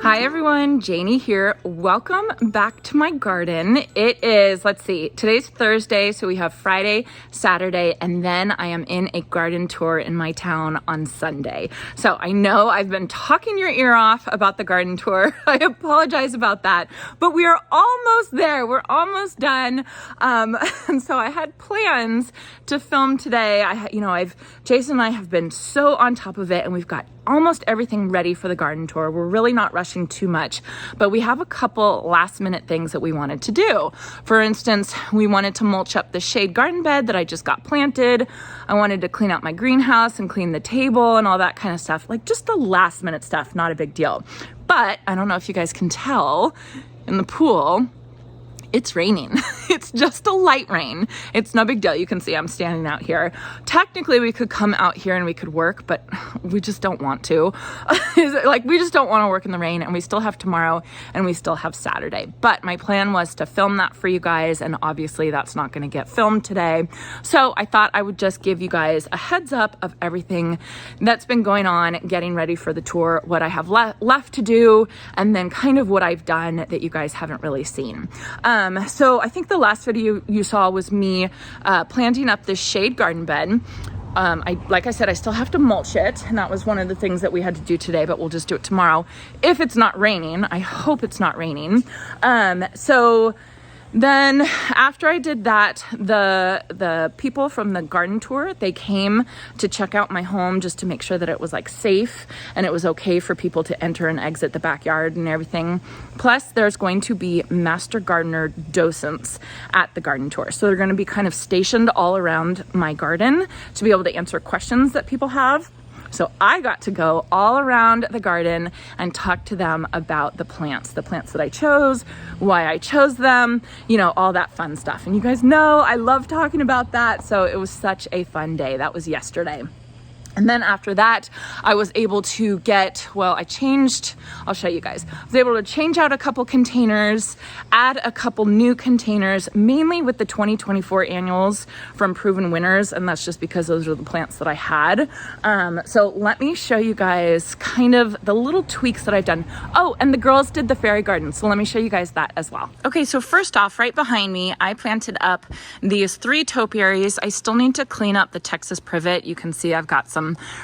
Hi everyone, Janie here. Welcome back to my garden. It is, let's see, today's Thursday, so we have Friday, Saturday, and then I am in a garden tour in my town on Sunday. So I know I've been talking your ear off about the garden tour. I apologize about that, but we are almost there. We're almost done. And so I had plans to film today. Jason and I have been so on top of it, and we've got almost everything ready for the garden tour. We're really not rushing too much, but we have a couple last minute things that we wanted to do. For instance, we wanted to mulch up the shade garden bed that I just got planted. I wanted to clean out my greenhouse and clean the table and all that kind of stuff, like just the last minute stuff, not a big deal. But I don't know if you guys can tell in the pool, it's raining. It's just a light rain. It's no big deal. You can see I'm standing out here. Technically, we could come out here and we could work, but we just don't want to. We just don't want to work in the rain, and we still have tomorrow and we still have Saturday. But my plan was to film that for you guys, and obviously that's not going to get filmed today. So I thought I would just give you guys a heads up of everything that's been going on, getting ready for the tour, what I have left to do, and then kind of what I've done that you guys haven't really seen. So I think the last video you saw was me planting up this shade garden bed. Like I said, I still have to mulch it, and that was one of the things that we had to do today, but we'll just do it tomorrow if it's not raining. I hope it's not raining. So then after I did that, the people from the garden tour, they came to check out my home just to make sure that it was like safe and it was okay for people to enter and exit the backyard and everything. Plus there's going to be master gardener docents at the garden tour. So they're going to be kind of stationed all around my garden to be able to answer questions that people have. So I got to go all around the garden and talk to them about the plants that I chose, why I chose them, all that fun stuff. And you guys know I love talking about that. So it was such a fun day. That was yesterday. And then after that, I was able to I'll show you guys. I was able to change out a couple containers, add a couple new containers, mainly with the 2024 annuals from Proven Winners. And that's just because those are the plants that I had. So let me show you guys kind of the little tweaks that I've done. Oh, and the girls did the fairy garden. So let me show you guys that as well. Okay, so first off, right behind me, I planted up these 3 topiaries. I still need to clean up the Texas privet. You can see I've got some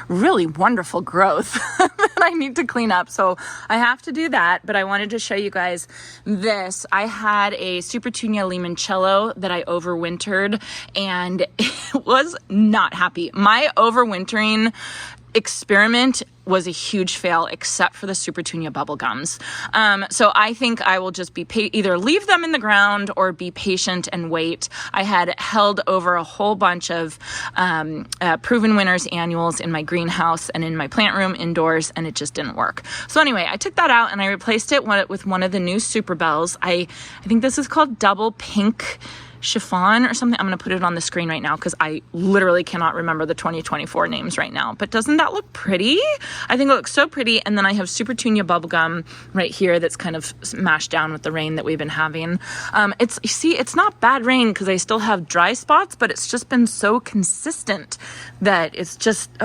really wonderful growth that I need to clean up. So I have to do that, but I wanted to show you guys this. I had a Supertunia limoncello that I overwintered, and it was not happy. My overwintering experiment was a huge fail, except for the Supertunia bubblegums. So I think I will just be either leave them in the ground or be patient and wait. I had held over a whole bunch of Proven Winners annuals in my greenhouse and in my plant room indoors, and it just didn't work. So anyway, I took that out and I replaced it with one of the new Super Bells. I think this is called Double Pink Chiffon or something. I'm going to put it on the screen right now because I literally cannot remember the 2024 names right now. But doesn't that look pretty? I think it looks so pretty. And then I have Supertunia bubblegum right here that's kind of mashed down with the rain that we've been having. It's not bad rain because I still have dry spots, but it's just been so consistent that it's just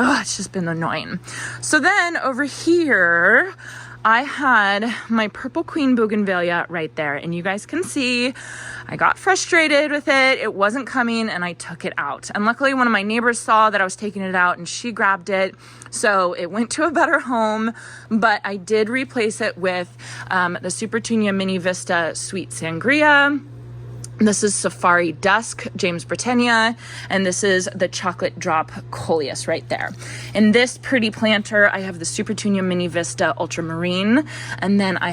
been annoying. So then over here, I had my Purple Queen Bougainvillea right there, and you guys can see I got frustrated with it. It wasn't coming, and I took it out. And luckily, one of my neighbors saw that I was taking it out, and she grabbed it, so it went to a better home. But I did replace it with the Supertunia Mini Vista Sweet Sangria. This is Safari Dusk, James Britannia, and this is the Chocolate Drop Coleus right there. In this pretty planter, I have the Supertunia Mini Vista Ultramarine, and then I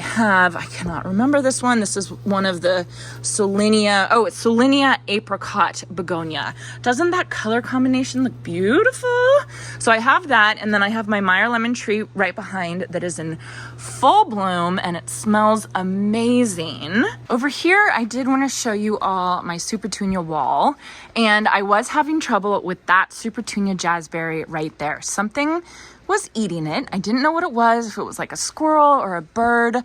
cannot remember this one. This is one of the Solinia, it's Solinia Apricot Begonia. Doesn't that color combination look beautiful? So I have that, and then I have my Meyer Lemon Tree right behind that is in full bloom, and it smells amazing. Over here, I did want to show you all my Supertunia wall, and I was having trouble with that Supertunia Jazzberry right there. Something was eating it. I didn't know what it was, if it was like a squirrel or a bird.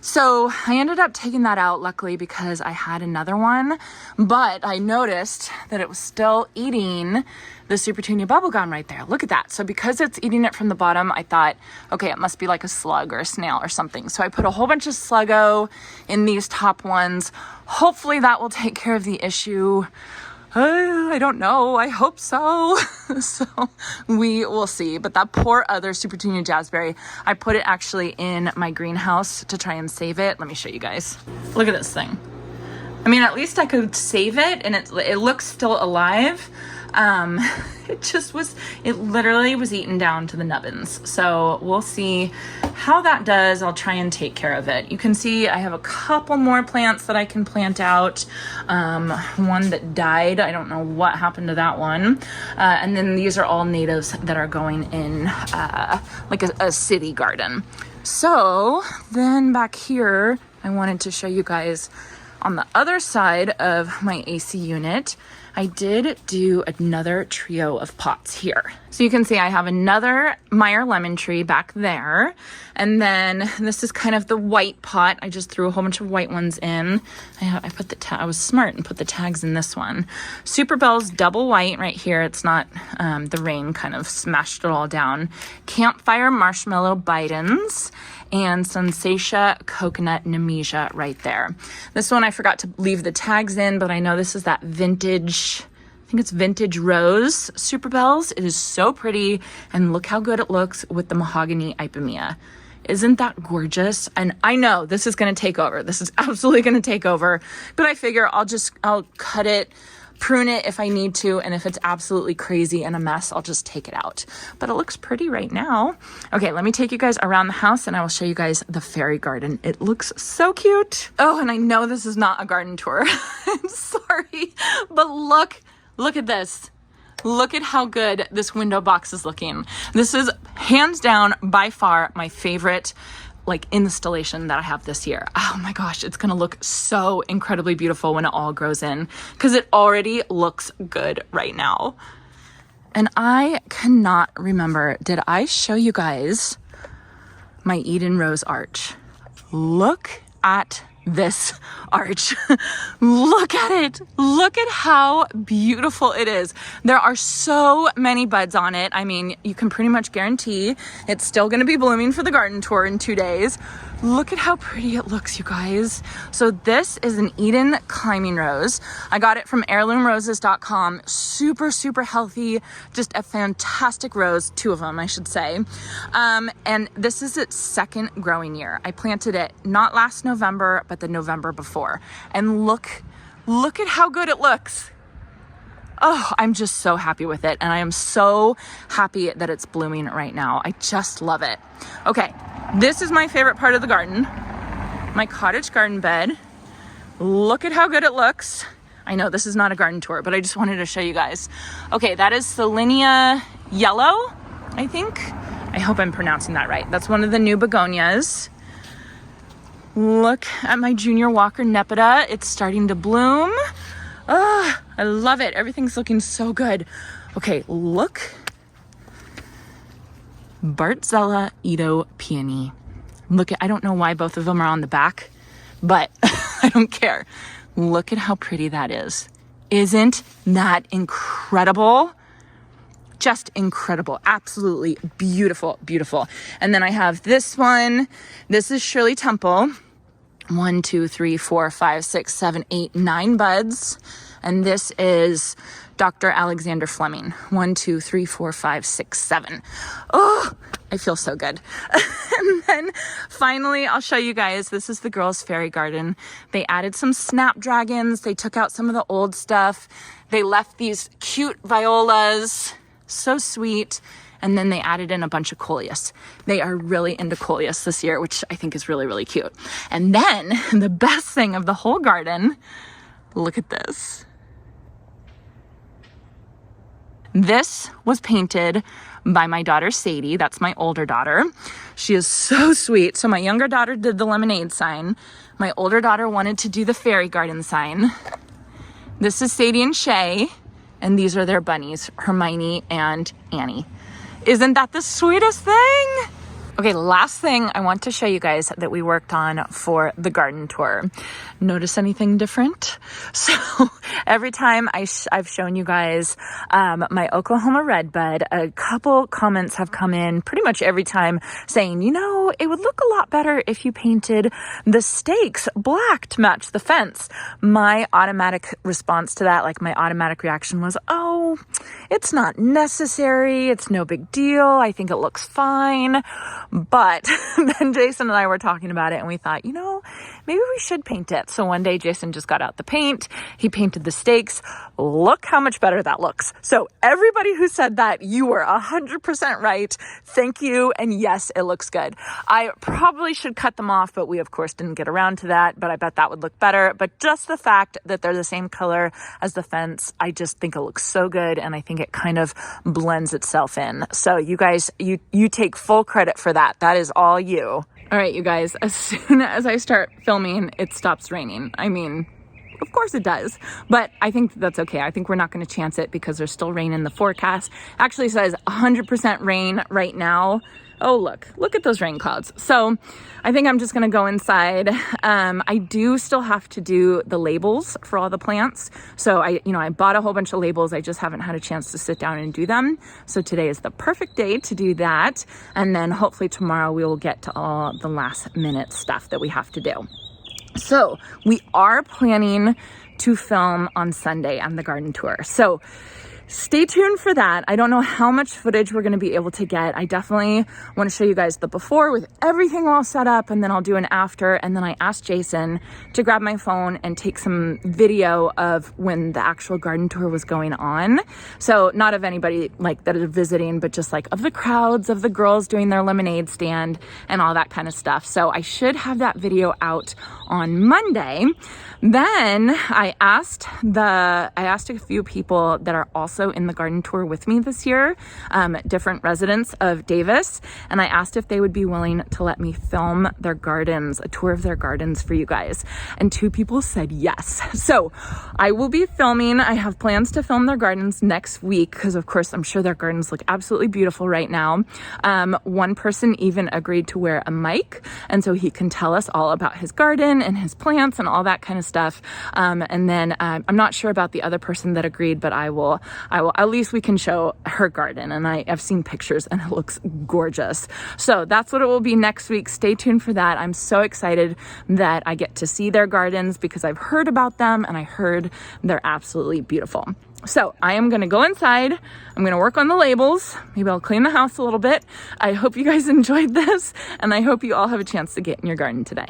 So I ended up taking that out, luckily, because I had another one, but I noticed that it was still eating the Super Tunia bubblegum right there. Look at that. So because it's eating it from the bottom, I thought, okay, it must be like a slug or a snail or something. So I put a whole bunch of Sluggo in these top ones. Hopefully that will take care of the issue. I don't know. I hope so. So we will see. But that poor other Super Tunia Jazzberry, I put it actually in my greenhouse to try and save it. Let me show you guys. Look at this thing. I mean, at least I could save it and it looks still alive. It literally was eaten down to the nubbins. So we'll see how that does. I'll try and take care of it. You can see I have a couple more plants that I can plant out. One that died. I don't know what happened to that one. And then these are all natives that are going in like a city garden. So then back here, I wanted to show you guys on the other side of my AC unit, I did do another trio of pots here. So you can see I have another Meyer lemon tree back there. And then this is kind of the white pot. I just threw a whole bunch of white ones in. I was smart and put the tags in this one. Super Bell's double white right here. It's not, the rain kind of smashed it all down. Campfire Marshmallow Bidens and Sensatia Coconut Nemesia right there. This one I forgot to leave the tags in, but I know this is that vintage, I think it's vintage rose Super Bells. It is so pretty, and look how good it looks with the mahogany Ipomea. Isn't that gorgeous? And I know this is gonna take over. This is absolutely gonna take over, but I figure I'll cut it, prune it if I need to, and if it's absolutely crazy and a mess, I'll just take it out. But it looks pretty right now. Okay, let me take you guys around the house and I will show you guys the fairy garden. It looks so cute. Oh, and I know this is not a garden tour. I'm sorry, but look at this. Look at how good this window box is looking. This is hands down by far my favorite like installation that I have this year. Oh my gosh, it's gonna look so incredibly beautiful when it all grows in, because it already looks good right now. And I cannot remember, did I show you guys my Eden Rose arch? Look at this arch. Look at it. Look at how beautiful it is. There are so many buds on it. I mean, you can pretty much guarantee it's still going to be blooming for the garden tour in 2 days. Look at how pretty it looks, you guys. So this is an Eden climbing rose. I got it from heirloomroses.com. Super, super healthy. Just a fantastic rose. 2 of them, I should say. And this is its second growing year. I planted it not last November, but the November before. And look at how good it looks. Oh, I'm just so happy with it. And I am so happy that it's blooming right now. I just love it. Okay, this is my favorite part of the garden. My cottage garden bed. Look at how good it looks. I know this is not a garden tour, but I just wanted to show you guys. Okay, that is Selenia Yellow, I think. I hope I'm pronouncing that right. That's one of the new begonias. Look at my Junior Walker Nepeta. It's starting to bloom. Oh, I love it. Everything's looking so good. Okay, look. Bartzella Edo Peony. Look at, I don't know why both of them are on the back, but I don't care. Look at how pretty that is. Isn't that incredible? Just incredible. Absolutely beautiful, beautiful. And then I have this one. This is Shirley Temple. 1, 2, 3, 4, 5, 6, 7, 8, 9 buds. And this is Dr. Alexander Fleming. 1, 2, 3, 4, 5, 6, 7. Oh, I feel so good. And then finally, I'll show you guys, this is the girls' fairy garden. They added some snapdragons. They took out some of the old stuff. They left these cute violas. So sweet. And then they added in a bunch of coleus. They are really into coleus this year, which I think is really, really cute. And then the best thing of the whole garden, look at this. This was painted by my daughter, Sadie. That's my older daughter. She is so sweet. So my younger daughter did the lemonade sign. My older daughter wanted to do the fairy garden sign. This is Sadie and Shay. And these are their bunnies, Hermione and Annie. Isn't that the sweetest thing? Okay, last thing I want to show you guys that we worked on for the garden tour. Notice anything different? So every time I've shown you guys my Oklahoma redbud, a couple comments have come in pretty much every time saying, you know, it would look a lot better if you painted the stakes black to match the fence. My automatic response to that, like my automatic reaction was, oh, it's not necessary. It's no big deal. I think it looks fine. But then Jason and I were talking about it and we thought, you know, maybe we should paint it. So one day Jason just got out the paint. He painted the stakes. Look how much better that looks. So everybody who said that, you were 100% right. Thank you. And yes, it looks good. I probably should cut them off, but we of course didn't get around to that, but I bet that would look better. But just the fact that they're the same color as the fence, I just think it looks so good. And I think it kind of blends itself in. So you guys, you take full credit for that. That is all you. All right, you guys, as soon as I start filming, it stops raining. I mean, of course it does, but I think that's okay. I think we're not going to chance it because there's still rain in the forecast. Actually says 100% rain right now. Oh, look at those rain clouds. So I think I'm just going to go inside. I do still have to do the labels for all the plants. So I bought a whole bunch of labels. I just haven't had a chance to sit down and do them. So today is the perfect day to do that. And then hopefully tomorrow we will get to all the last minute stuff that we have to do. So we are planning to film on Sunday on the garden tour. So stay tuned for that. I don't know how much footage we're going to be able to get. I definitely want to show you guys the before with everything all set up, and then I'll do an after. And then I asked Jason to grab my phone and take some video of when the actual garden tour was going on. So not of anybody like that is visiting, but just like of the crowds, of the girls doing their lemonade stand and all that kind of stuff. So I should have that video out on Monday. Then I asked a few people that are also in the garden tour with me this year, different residents of Davis, and I asked if they would be willing to let me film their gardens, a tour of their gardens for you guys. And 2 people said yes. So I will be filming. I have plans to film their gardens next week because of course I'm sure their gardens look absolutely beautiful right now. One person even agreed to wear a mic, and so he can tell us all about his garden and his plants and all that kind of stuff. And then I'm not sure about the other person that agreed, but I will, at least we can show her garden. And I've seen pictures and it looks gorgeous. So that's what it will be next week. Stay tuned for that. I'm so excited that I get to see their gardens because I've heard about them and I heard they're absolutely beautiful. So I am going to go inside. I'm going to work on the labels. Maybe I'll clean the house a little bit. I hope you guys enjoyed this and I hope you all have a chance to get in your garden today.